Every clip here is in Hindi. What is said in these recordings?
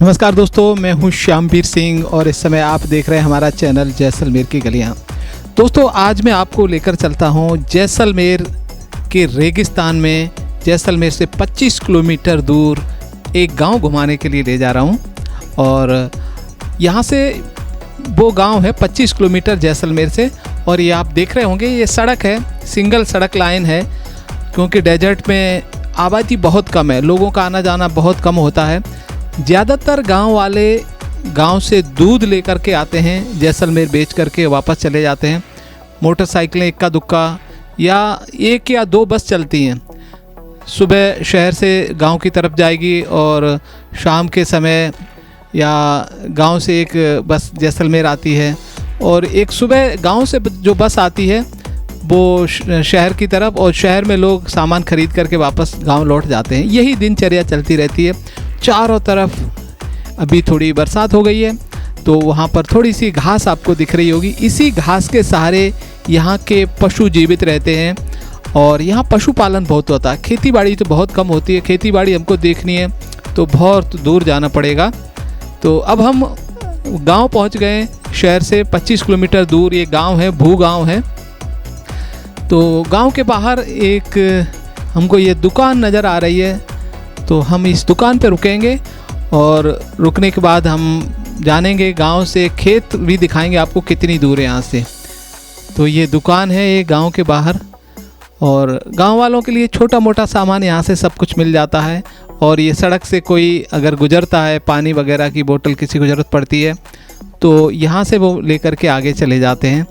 नमस्कार दोस्तों, मैं हूं श्यामवीर सिंह और इस समय आप देख रहे हैं हमारा चैनल जैसलमेर की गलियां। दोस्तों, आज मैं आपको लेकर चलता हूं जैसलमेर के रेगिस्तान में। जैसलमेर से 25 किलोमीटर दूर एक गांव घुमाने के लिए ले जा रहा हूं और यहां से वो गांव है 25 किलोमीटर जैसलमेर से। और ये आप देख रहे होंगे, ये सड़क है, सिंगल सड़क लाइन है, क्योंकि डेजर्ट में आबादी बहुत कम है, लोगों का आना जाना बहुत कम होता है। ज़्यादातर गांव वाले गांव से दूध लेकर के आते हैं, जैसलमेर बेच करके वापस चले जाते हैं। मोटरसाइकिलें इक्का दुक्का या एक या दो बस चलती हैं। सुबह शहर से गांव की तरफ जाएगी और शाम के समय या गांव से एक बस जैसलमेर आती है, और एक सुबह गांव से जो बस आती है वो शहर की तरफ, और शहर में लोग सामान खरीद करके वापस गांव लौट जाते हैं। यही दिनचर्या चलती रहती है। चारों तरफ अभी थोड़ी बरसात हो गई है तो वहाँ पर थोड़ी सी घास आपको दिख रही होगी। इसी घास के सहारे यहाँ के पशु जीवित रहते हैं और यहाँ पशुपालन बहुत होता है। खेती बाड़ी तो बहुत कम होती है। खेती बाड़ी हमको देखनी है तो बहुत दूर जाना पड़ेगा। तो अब हम गांव पहुँच गए। शहर से 25 किलोमीटर दूर ये गांव है, भू गांव है। तो गांव के बाहर एक हमको ये दुकान नज़र आ रही है, तो हम इस दुकान पे रुकेंगे और रुकने के बाद हम जानेंगे गांव से। खेत भी दिखाएंगे आपको कितनी दूर है यहाँ से। तो ये दुकान है ये गांव के बाहर, और गांव वालों के लिए छोटा मोटा सामान यहाँ से सब कुछ मिल जाता है। और ये सड़क से कोई अगर गुजरता है, पानी वगैरह की बोतल किसी को ज़रूरत पड़ती है तो यहाँ से वो लेकर के आगे चले जाते हैं।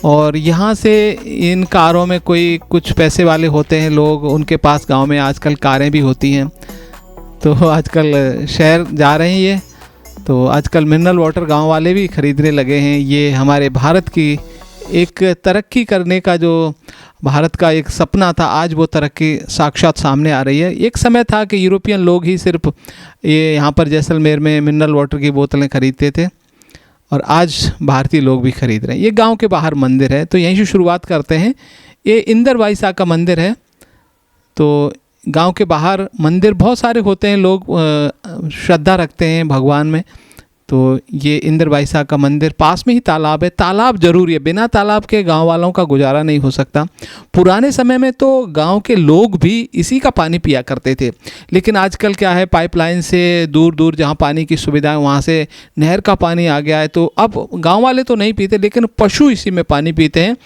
और यहाँ से इन कारों में कोई कुछ पैसे वाले होते हैं लोग, उनके पास गांव में आजकल कारें भी होती हैं। तो आजकल शहर जा रहे हैं ये, तो आजकल मिनरल वाटर गांव वाले भी ख़रीदने लगे हैं। ये हमारे भारत की एक तरक्की करने का जो भारत का एक सपना था, आज वो तरक्की साक्षात सामने आ रही है। एक समय था कि यूरोपियन लोग ही सिर्फ ये यहाँ पर जैसलमेर में मिनरल वाटर की बोतलें ख़रीदते थे, और आज भारतीय लोग भी खरीद रहे हैं। ये गांव के बाहर मंदिर है, तो यहीं से शुरुआत करते हैं। ये इंदर बाई शाह का मंदिर है। तो गांव के बाहर मंदिर बहुत सारे होते हैं, लोग श्रद्धा रखते हैं भगवान में। तो ये इंदर बाई शाह का मंदिर, पास में ही तालाब है। तालाब जरूरी है, बिना तालाब के गांव वालों का गुजारा नहीं हो सकता। पुराने समय में तो गांव के लोग भी इसी का पानी पिया करते थे, लेकिन आजकल क्या है, पाइपलाइन से दूर दूर जहां पानी की सुविधा है वहां से नहर का पानी आ गया है। तो अब गांव वाले तो नहीं पीते, लेकिन पशु इसी में पानी पीते हैं।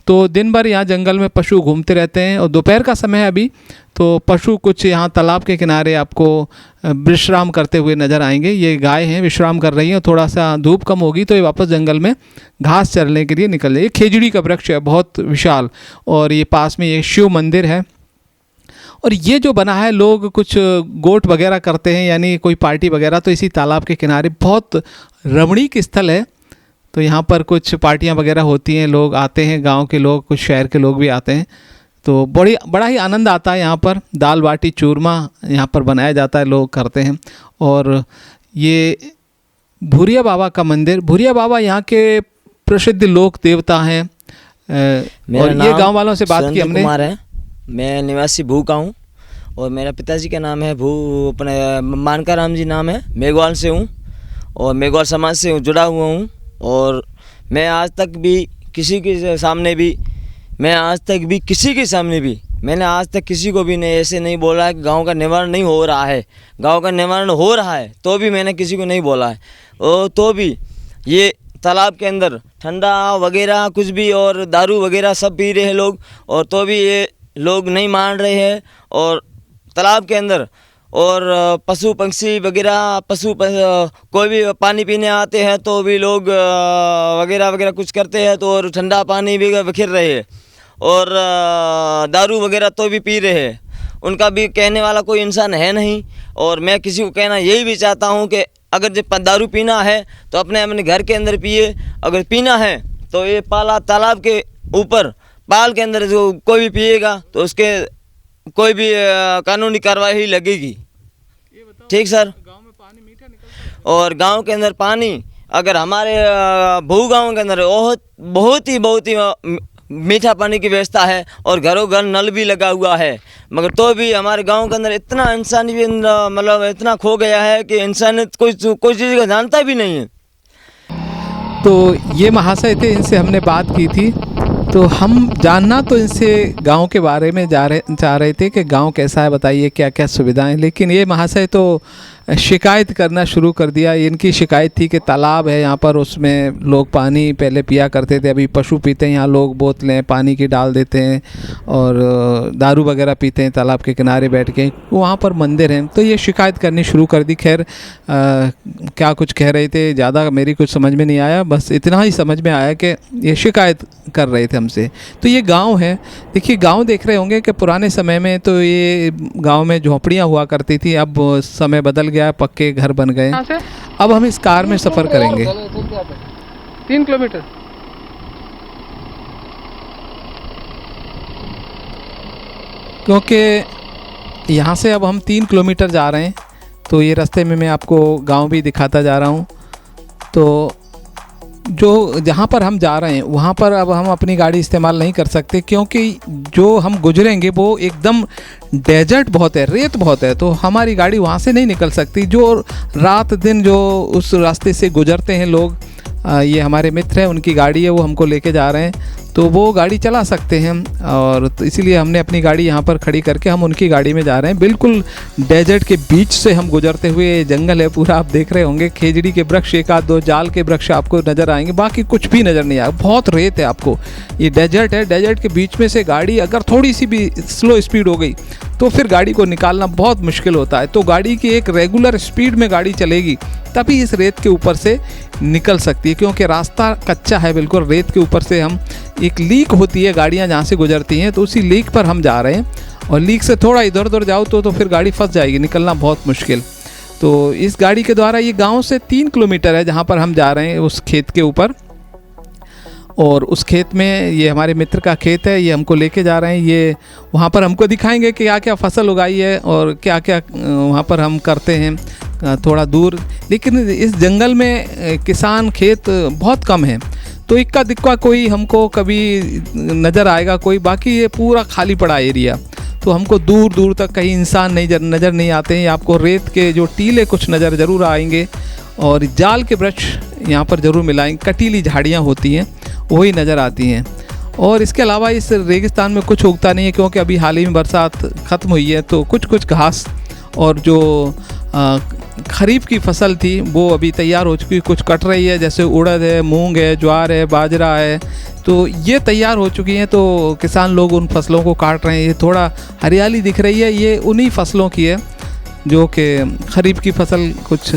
तो दिन भर यहाँ जंगल में पशु घूमते रहते हैं, और दोपहर का समय है अभी, तो पशु कुछ यहाँ तालाब के किनारे आपको विश्राम करते हुए नज़र आएंगे। ये गाय हैं, विश्राम कर रही हैं। थोड़ा सा धूप कम होगी तो ये वापस जंगल में घास चरने के लिए निकल जाए। ये खेजड़ी का वृक्ष है, बहुत विशाल, और ये पास में ये शिव मंदिर है। और ये जो बना है, लोग कुछ गोट वगैरह करते हैं, यानी कोई पार्टी वगैरह, तो इसी तालाब के किनारे बहुत रमणीक स्थल है। तो यहाँ पर कुछ पार्टियाँ वगैरह होती हैं, लोग आते हैं, गांव के लोग, कुछ शहर के लोग भी आते हैं। तो बड़ा ही आनंद आता है यहाँ पर। दाल बाटी चूरमा यहाँ पर बनाया जाता है, लोग करते हैं। और ये भूरिया बाबा का मंदिर, भूरिया बाबा यहाँ के प्रसिद्ध लोक देवता हैं। और ये गांव वालों से बात की हमने। कुमार है, मैं निवासी भू का हूँ, और मेरा पिताजी का नाम है भू, अपने मानका राम जी नाम है। मेघवाल से हूँ और मेघवाल समाज से जुड़ा हुआ हूँ। और मैं आज तक भी किसी के सामने भी मैंने आज तक किसी को भी नहीं ऐसे नहीं बोला कि गांव का निवारण नहीं हो रहा है। गांव का निवारण हो रहा है तो भी मैंने किसी को नहीं बोला है। और तो भी ये तालाब के अंदर ठंडा वगैरह कुछ भी और दारू वगैरह सब पी रहे हैं लोग, और तो भी ये लोग नहीं मान रहे हैं। और तालाब के अंदर और पशु पंछी वगैरह कोई भी पानी पीने आते हैं तो भी लोग वगैरह कुछ करते हैं, तो और ठंडा पानी भी बिखेर रहे हैं, और दारू वगैरह तो भी पी रहे हैं। उनका भी कहने वाला कोई इंसान है नहीं। और मैं किसी को कहना यही भी चाहता हूँ कि अगर जब दारू पीना है तो अपने घर के अंदर पिए। अगर पीना है तो ये तालाब के ऊपर पाल के अंदर जो कोई भी पिएगा तो उसके कोई भी कानूनी कार्रवाई लगेगी। ठीक सर। गांव में पानी मीठा निकलता है, और गांव के अंदर पानी अगर हमारे भू गांव के अंदर बहुत ही मीठा पानी की व्यवस्था है और घरों घर नल भी लगा हुआ है, मगर तो भी हमारे गांव के अंदर इतना इंसान भी मतलब इतना खो गया है कि इंसानियत कोई चीज़ का जानता भी नहीं है। तो ये महाशय थे, इनसे हमने बात की थी। तो हम जानना तो इनसे गांव के बारे में चाह रहे थे कि गांव कैसा है, बताइए क्या क्या सुविधाएं। लेकिन ये महाशय तो शिकायत करना शुरू कर दिया। इनकी शिकायत थी कि तालाब है यहाँ पर, उसमें लोग पानी पहले पिया करते थे, अभी पशु पीते हैं, यहाँ लोग बोतलें पानी की डाल देते हैं और दारू वगैरह पीते हैं तालाब के किनारे बैठ के। वहाँ पर मंदिर हैं, तो ये शिकायत करनी शुरू कर दी। खैर क्या कुछ कह रहे थे, ज़्यादा मेरी कुछ समझ में नहीं आया, बस इतना ही समझ में आया कि ये शिकायत कर रहे थे हमसे। तो ये गांव है, देखिए गांव देख रहे होंगे कि पुराने समय में तो ये गांव में झोंपड़ियां हुआ करती थी, अब समय बदल गया, पक्के घर बन गए। अब हम इस कार में सफ़र करेंगे 3 किलोमीटर। क्योंकि यहाँ से अब हम 3 किलोमीटर जा रहे हैं, तो ये रास्ते में मैं आपको गांव भी दिखाता जा रहा हूँ। तो जो जहाँ पर हम जा रहे हैं वहाँ पर अब हम अपनी गाड़ी इस्तेमाल नहीं कर सकते, क्योंकि जो हम गुजरेंगे वो एकदम डेजर्ट बहुत है, रेत बहुत है, तो हमारी गाड़ी वहाँ से नहीं निकल सकती। जो रात दिन जो उस रास्ते से गुजरते हैं लोग, ये हमारे मित्र हैं, उनकी गाड़ी है, वो हमको लेके जा रहे हैं, तो वो गाड़ी चला सकते हैं। और तो इसीलिए हमने अपनी गाड़ी यहाँ पर खड़ी करके हम उनकी गाड़ी में जा रहे हैं। बिल्कुल डेजर्ट के बीच से हम गुजरते हुए, जंगल है पूरा, आप देख रहे होंगे। खेजड़ी के वृक्ष, एक आध दो जाल के वृक्ष आपको नज़र आएंगे, बाकी कुछ भी नज़र नहीं आएगा, बहुत रेत है आपको। ये डेजर्ट है, डेजर्ट के बीच में से गाड़ी अगर थोड़ी सी भी स्लो स्पीड हो गई तो फिर गाड़ी को निकालना बहुत मुश्किल होता है। तो गाड़ी की एक रेगुलर स्पीड में गाड़ी चलेगी तभी इस रेत के ऊपर से निकल सकती है, क्योंकि रास्ता कच्चा है बिल्कुल। रेत के ऊपर से हम, एक लीक होती है गाड़ियाँ जहाँ से गुजरती हैं, तो उसी लीक पर हम जा रहे हैं, और लीक से थोड़ा इधर उधर जाओ तो फिर गाड़ी फंस जाएगी, निकलना बहुत मुश्किल। तो इस गाड़ी के द्वारा, ये गांव से 3 किलोमीटर है जहाँ पर हम जा रहे हैं, उस खेत के ऊपर। और उस खेत में, ये हमारे मित्र का खेत है, ये हमको लेके जा रहे हैं। ये वहाँ पर हमको दिखाएंगे कि क्या क्या फसल उगाई है और क्या क्या वहाँ पर हम करते हैं थोड़ा दूर। लेकिन इस जंगल में किसान खेत बहुत कम है, तो इक्का दिक्का कोई हमको कभी नज़र आएगा कोई, बाकी ये पूरा खाली पड़ा एरिया। तो हमको दूर दूर तक कहीं इंसान नज़र नहीं आते हैं। आपको रेत के जो टीले कुछ नज़र ज़रूर आएंगे, और जाल के वृक्ष यहाँ पर ज़रूर मिलाएंगे, कटीली झाड़ियाँ होती हैं वही नज़र आती हैं। और इसके अलावा इस रेगिस्तान में कुछ उगता नहीं है, क्योंकि अभी हाल ही में बरसात ख़त्म हुई है, तो कुछ घास और जो खरीफ की फसल थी वो अभी तैयार हो चुकी, कुछ कट रही है, जैसे उड़द है, मूंग है, ज्वार है, बाजरा है, तो ये तैयार हो चुकी हैं। तो किसान लोग उन फसलों को काट रहे हैं। ये थोड़ा हरियाली दिख रही है, ये उन्हीं फसलों की है जो कि खरीफ की फसल कुछ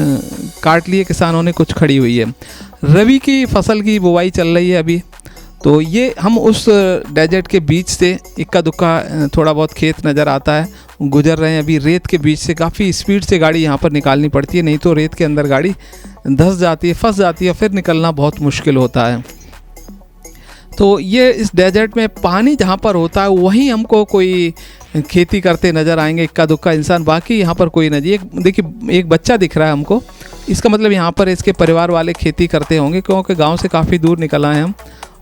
काट लिए किसानों ने, कुछ खड़ी हुई है। रबी की फसल की बुवाई चल रही है अभी। तो ये हम उस डेजर्ट के बीच से, इक्का दुक्का थोड़ा बहुत खेत नज़र आता है, गुजर रहे हैं। अभी रेत के बीच से काफ़ी स्पीड से गाड़ी यहाँ पर निकालनी पड़ती है, नहीं तो रेत के अंदर गाड़ी धंस जाती है, फंस जाती है, फिर निकलना बहुत मुश्किल होता है। तो ये इस डेजर्ट में पानी जहाँ पर होता है वहीं हमको कोई खेती करते नज़र आएंगे, इक्का दुक्का इंसान, बाकी यहाँ पर कोई नहीं। देखिए एक बच्चा दिख रहा है हमको, इसका मतलब यहाँ पर इसके परिवार वाले खेती करते होंगे, क्योंकि गांव से काफ़ी दूर निकल आए हम।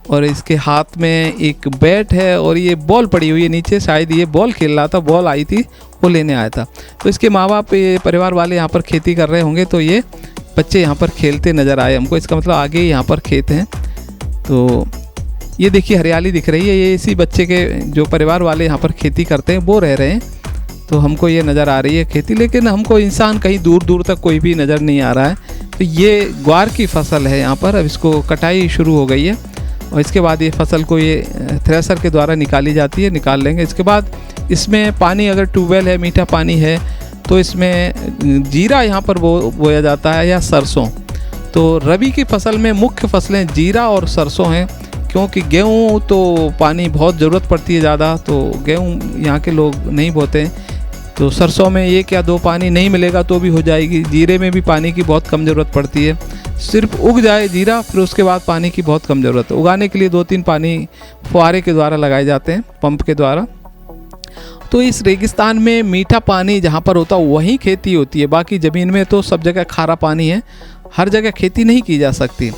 और इसके हाथ में एक बैट है और ये बॉल पड़ी हुई है नीचे, शायद ये बॉल खेल रहा था, बॉल आई थी वो लेने आया था। तो इसके माँ बाप, ये परिवार वाले यहाँ पर खेती कर रहे होंगे, तो ये बच्चे यहाँ पर खेलते नज़र आए हमको, इसका मतलब आगे यहाँ पर खेत हैं। तो ये देखिए हरियाली दिख रही है, ये इसी बच्चे के जो परिवार वाले यहाँ पर खेती करते हैं वो रह रहे हैं। तो हमको ये नज़र आ रही है खेती, लेकिन हमको इंसान कहीं दूर दूर तक कोई भी नज़र नहीं आ रहा है। तो ये ग्वार की फसल है यहाँ पर, अब इसको कटाई शुरू हो गई है, और इसके बाद ये फसल को ये थ्रेसर के द्वारा निकाली जाती है, निकाल लेंगे। इसके बाद इसमें पानी, अगर ट्यूबवेल है, मीठा पानी है, तो इसमें जीरा यहाँ पर बोया जाता है, या सरसों। तो रबी की फसल में मुख्य फसलें जीरा और सरसों हैं, क्योंकि गेहूँ तो पानी बहुत ज़रूरत पड़ती है ज़्यादा, तो गेहूँ यहाँ के लोग नहीं बोते हैं। तो सरसों में 1 या 2 पानी नहीं मिलेगा तो भी हो जाएगी। जीरे में भी पानी की बहुत कम ज़रूरत पड़ती है, सिर्फ उग जाए जीरा, फिर उसके बाद पानी की बहुत कम ज़रूरत है। उगाने के लिए 2-3 पानी फुहारे के द्वारा लगाए जाते हैं, पंप के द्वारा। तो इस रेगिस्तान में मीठा पानी जहाँ पर होता है वहीं खेती होती है, बाकी ज़मीन में तो सब जगह खारा पानी है, हर जगह खेती नहीं की जा सकती।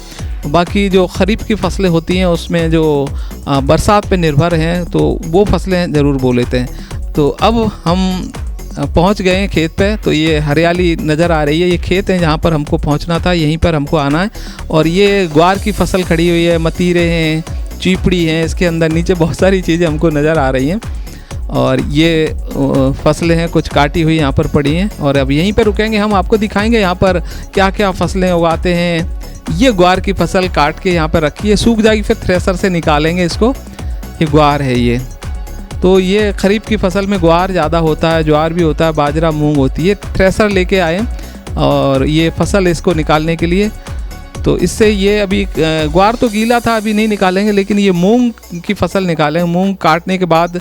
बाकी जो खरीफ की फसलें होती हैं उसमें जो बरसात पे निर्भर हैं तो वो फसलें ज़रूर बो लेते हैं। तो अब हम पहुंच गए हैं खेत पे, तो ये हरियाली नज़र आ रही है, ये खेत है जहाँ पर हमको पहुंचना था, यहीं पर हमको आना है। और ये ग्वार की फसल खड़ी हुई है, मतीरे हैं, चीपड़ी हैं, इसके अंदर नीचे बहुत सारी चीज़ें हमको नज़र आ रही हैं। और ये फसलें हैं कुछ काटी हुई यहाँ पर पड़ी हैं, और अब यहीं पर रुकेंगे, हम आपको दिखाएंगे यहाँ पर क्या क्या फसलें उगाते हैं। ये ग्वार की फसल काट के यहाँ पर रखी है, सूख जाएगी फिर थ्रेसर से निकालेंगे इसको। ये ग्वार है ये, तो ये खरीफ की फसल में ग्वार ज़्यादा होता है, ज्वार भी होता है, बाजरा मूंग होती है। थ्रेसर लेके आए और ये फसल इसको निकालने के लिए, तो इससे ये अभी ग्वार तो गीला था, अभी नहीं निकालेंगे, लेकिन ये मूंग की फसल निकालेंगे। मूंग काटने के बाद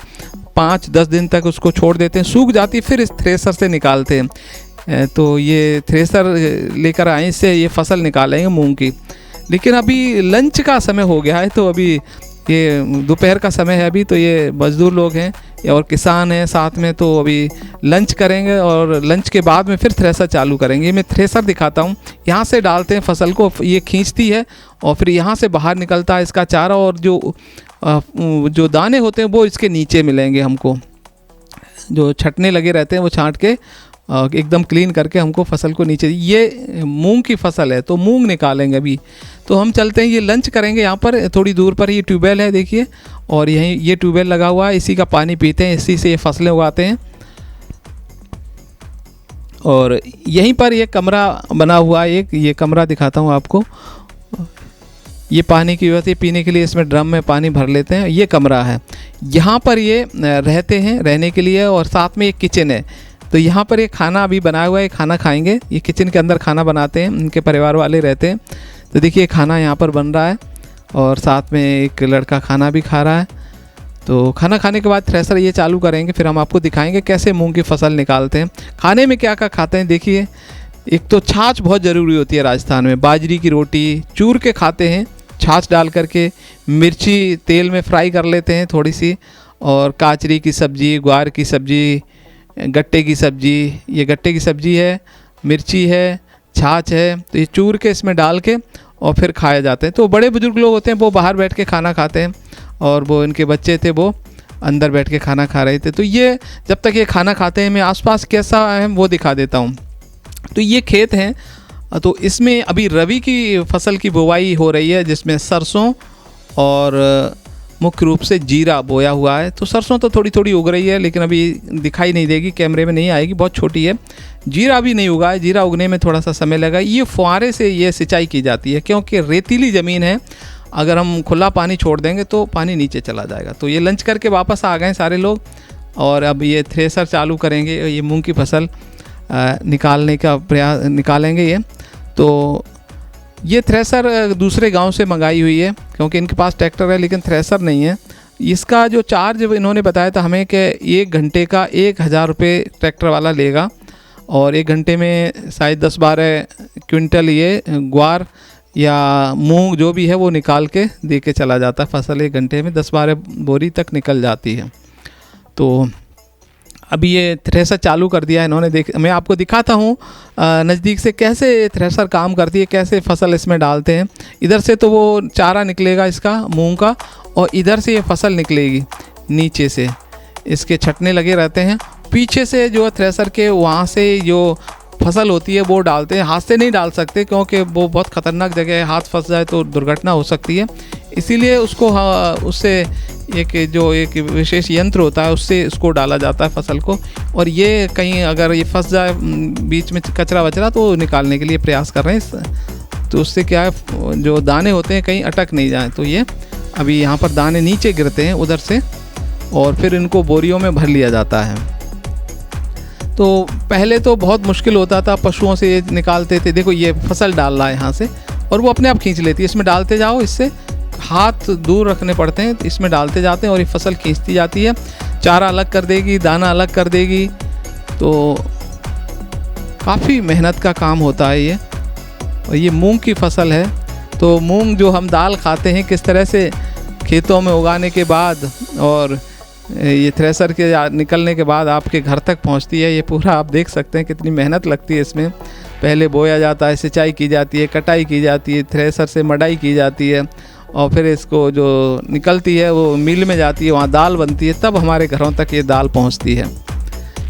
5-10 दिन तक उसको छोड़ देते हैं, सूख जाती, फिर इस थ्रेसर से निकालते हैं। तो ये थ्रेसर लेकर आए, इससे ये फसल निकालेंगे मूंग की। लेकिन अभी लंच का समय हो गया है, तो अभी ये दोपहर का समय है अभी, तो ये मज़दूर लोग हैं और किसान हैं साथ में, तो अभी लंच करेंगे और लंच के बाद में फिर थ्रेसर चालू करेंगे। मैं थ्रेसर दिखाता हूँ, यहाँ से डालते हैं फसल को, ये खींचती है और फिर यहाँ से बाहर निकलता है इसका चारा, और जो दाने होते हैं वो इसके नीचे मिलेंगे हमको, जो छटने लगे रहते हैं वो छांट के एकदम क्लीन करके हमको फसल को नीचे। ये मूंग की फसल है, तो मूंग निकालेंगे अभी। तो हम चलते हैं, ये लंच करेंगे यहाँ पर थोड़ी दूर पर, ये ट्यूबवेल है देखिए, और यहीं ये ट्यूबवेल लगा हुआ है, इसी का पानी पीते हैं, इसी से ये फसलें उगाते हैं। और यहीं पर ये कमरा बना हुआ है, एक ये कमरा दिखाता हूँ आपको। ये पानी की व्यवस्था पीने के लिए इसमें ड्रम में पानी भर लेते हैं, ये कमरा है, यहाँ पर ये रहते हैं रहने के लिए। और साथ में एक किचन है, तो यहाँ पर एक खाना अभी बनाया हुआ है, खाना खाएंगे। ये किचन के अंदर खाना बनाते हैं, उनके परिवार वाले रहते हैं। तो देखिए खाना यहाँ पर बन रहा है, और साथ में एक लड़का खाना भी खा रहा है। तो खाना खाने के बाद थ्रेसर ये चालू करेंगे, फिर हम आपको दिखाएंगे कैसे मूंग की फसल निकालते हैं। खाने में क्या क्या खाते हैं देखिए, एक तो छाछ बहुत ज़रूरी होती है राजस्थान में, बाजरी की रोटी चूर के खाते हैं, छाछ डाल करके, मिर्ची तेल में फ्राई कर लेते हैं थोड़ी सी, और काचरी की सब्ज़ी, ग्वार की सब्ज़ी, गट्टे की सब्ज़ी, ये गट्टे की सब्ज़ी है, मिर्ची है, छाछ है, तो ये चूर के इसमें डाल के और फिर खाए जाते हैं। तो बड़े बुजुर्ग लोग होते हैं वो बाहर बैठ के खाना खाते हैं, और वो इनके बच्चे थे वो अंदर बैठ के खाना खा रहे थे। तो ये जब तक ये खाना खाते हैं, मैं आसपास कैसा है वो दिखा देता हूँ। तो ये खेत हैं, तो इसमें अभी रबी की फसल की बुवाई हो रही है, जिसमें सरसों और मुख्य रूप से जीरा बोया हुआ है। तो सरसों तो थोड़ी थोड़ी उग रही है, लेकिन अभी दिखाई नहीं देगी, कैमरे में नहीं आएगी, बहुत छोटी है। जीरा भी नहीं उगा है, जीरा उगने में थोड़ा सा समय लगा। ये फुहारे से ये सिंचाई की जाती है, क्योंकि रेतीली ज़मीन है, अगर हम खुला पानी छोड़ देंगे तो पानी नीचे चला जाएगा। तो ये लंच करके वापस आ गए सारे लोग, और अब ये थ्रेसर चालू करेंगे, ये मूंग की फसल निकालने का प्रयास निकालेंगे ये। तो ये थ्रेसर दूसरे गांव से मंगाई हुई है, क्योंकि इनके पास ट्रैक्टर है लेकिन थ्रेसर नहीं है। इसका जो चार्ज इन्होंने बताया था हमें कि 1 घंटे का 1000 रुपये ट्रैक्टर वाला लेगा, और 1 घंटे में शायद 10-12 क्विंटल ये ग्वार या मूंग जो भी है वो निकाल के दे के चला जाता है। फसल 1 घंटे में 10-12 बोरी तक निकल जाती है। तो अभी ये थ्रेसर चालू कर दिया है इन्होंने। मैं आपको दिखाता हूँ नज़दीक से कैसे थ्रेसर काम करती है, कैसे फसल इसमें डालते हैं। इधर से तो वो चारा निकलेगा इसका मूंग का, और इधर से ये फसल निकलेगी नीचे से, इसके छटने लगे रहते हैं। पीछे से जो थ्रेसर के वहाँ से जो फसल होती है वो डालते हैं। हाथ से नहीं डाल सकते, क्योंकि वो बहुत ख़तरनाक जगह है, हाथ फंस जाए तो दुर्घटना हो सकती है। इसीलिए उसको उससे एक विशेष यंत्र होता है, उससे इसको डाला जाता है फसल को। और ये कहीं अगर ये फंस जाए बीच में कचरा वचरा, तो निकालने के लिए प्रयास कर रहे हैं। तो उससे क्या है, जो दाने होते हैं कहीं अटक नहीं जाए। तो ये अभी यहाँ पर दाने नीचे गिरते हैं उधर से, और फिर इनको बोरियों में भर लिया जाता है। तो पहले तो बहुत मुश्किल होता था, पशुओं से ये निकालते थे। देखो ये फसल डाल रहा है यहाँ से, और वो अपने आप खींच लेती है। इसमें डालते जाओ, इससे हाथ दूर रखने पड़ते हैं, इसमें डालते जाते हैं और ये फसल खींचती जाती है। चारा अलग कर देगी, दाना अलग कर देगी। तो काफ़ी मेहनत का काम होता है ये। और ये मूंग की फसल है, तो मूंग जो हम दाल खाते हैं, किस तरह से खेतों में उगाने के बाद और ये थ्रेसर के निकलने के बाद आपके घर तक पहुंचती है, ये पूरा आप देख सकते हैं कितनी मेहनत लगती है इसमें। पहले बोया जाता है, सिंचाई की जाती है, कटाई की जाती है, थ्रेसर से मडाई की जाती है और फिर इसको जो निकलती है वो मिल में जाती है, वहाँ दाल बनती है, तब हमारे घरों तक ये दाल पहुँचती है।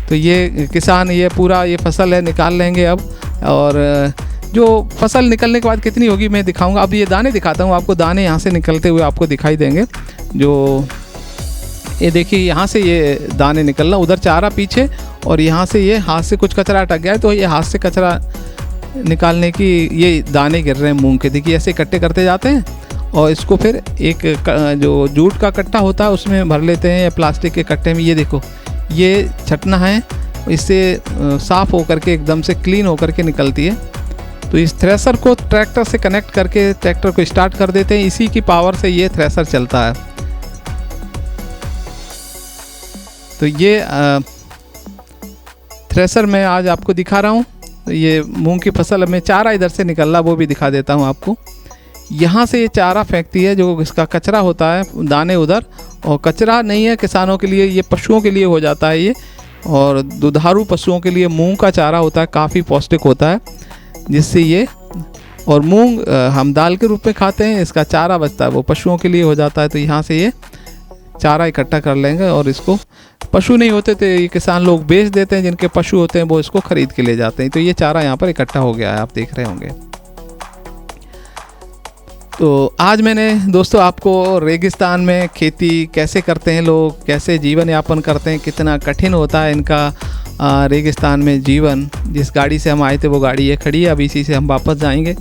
तो ये किसान ये पूरा ये फसल है निकाल लेंगे अब, और जो फसल निकलने के बाद कितनी होगी मैं दिखाऊंगा। अब ये दाने दिखाता हूँ आपको, दाने यहाँ से निकलते हुए आपको दिखाई देंगे। जो ये देखिए यहाँ से ये दाने निकलना, उधर चारा पीछे, और यहाँ से ये हाथ से कुछ कचरा अटक गया है तो ये हाथ से कचरा निकालने की ये दाने गिर रहे हैं मूंग के। देखिए ऐसे इकट्ठे करते जाते हैं और इसको फिर एक जो जूट का कट्टा होता है उसमें भर लेते हैं या प्लास्टिक के कट्टे में। ये देखो ये छटना है, इससे साफ़ होकर के एकदम से क्लीन होकर के निकलती है। तो इस थ्रेसर को ट्रैक्टर से कनेक्ट करके ट्रैक्टर को स्टार्ट कर देते हैं, इसी की पावर से ये थ्रेसर चलता है। तो ये थ्रेसर मैं आज आपको दिखा रहा हूँ। तो ये मूंग की फसल में चारा इधर से निकल रहा, वो भी दिखा देता हूँ आपको। यहाँ से ये चारा फेंकती है, जो इसका कचरा होता है दाने उधर, और कचरा नहीं है किसानों के लिए, ये पशुओं के लिए हो जाता है ये, और दुधारू पशुओं के लिए मूंग का चारा होता है, काफ़ी पौष्टिक होता है, जिससे ये, और मूंग हम दाल के रूप में खाते हैं, इसका चारा बचता है वो पशुओं के लिए हो जाता है। तो यहाँ से ये चारा इकट्ठा कर लेंगे और इसको, पशु नहीं होते तो ये किसान लोग बेच देते हैं, जिनके पशु होते हैं वो इसको ख़रीद के ले जाते हैं। तो ये चारा यहाँ पर इकट्ठा हो गया है, आप देख रहे होंगे। तो आज मैंने दोस्तों आपको रेगिस्तान में खेती कैसे करते हैं लोग, कैसे जीवन यापन करते हैं, कितना कठिन होता है इनका रेगिस्तान में जीवन। जिस गाड़ी से हम आए थे वो गाड़ी ये खड़ी है, अब इसी से हम वापस जाएंगे।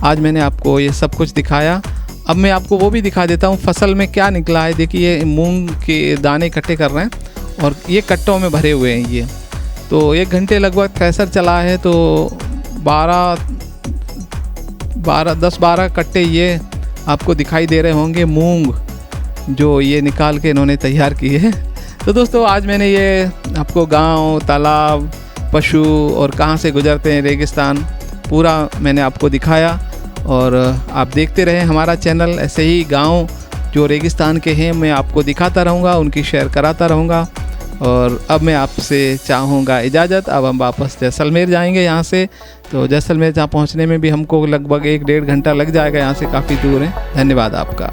आज मैंने आपको ये सब कुछ दिखाया। अब मैं आपको वो भी दिखा देता हूँ फसल में क्या निकला है। देखिए ये मूंग के दाने इकट्ठे कर रहे हैं और ये कट्टों में भरे हुए हैं ये। तो 1 घंटे लगभग थ्रेसर चला है, तो 10-12 कट्टे ये आपको दिखाई दे रहे होंगे मूंग, जो ये निकाल के इन्होंने तैयार किए हैं। तो दोस्तों आज मैंने ये आपको गांव, तालाब, पशु और कहाँ से गुजरते हैं रेगिस्तान, पूरा मैंने आपको दिखाया। और आप देखते रहें हमारा चैनल, ऐसे ही गांव जो रेगिस्तान के हैं मैं आपको दिखाता रहूँगा, उनकी शेयर कराता रहूँगा। और अब मैं आपसे चाहूँगा इजाज़त। अब हम वापस जैसलमेर जाएंगे यहाँ से। तो जैसलमेर जहाँ पहुँचने में भी हमको लगभग 1-1.5 घंटा लग जाएगा, यहाँ से काफ़ी दूर है। धन्यवाद आपका।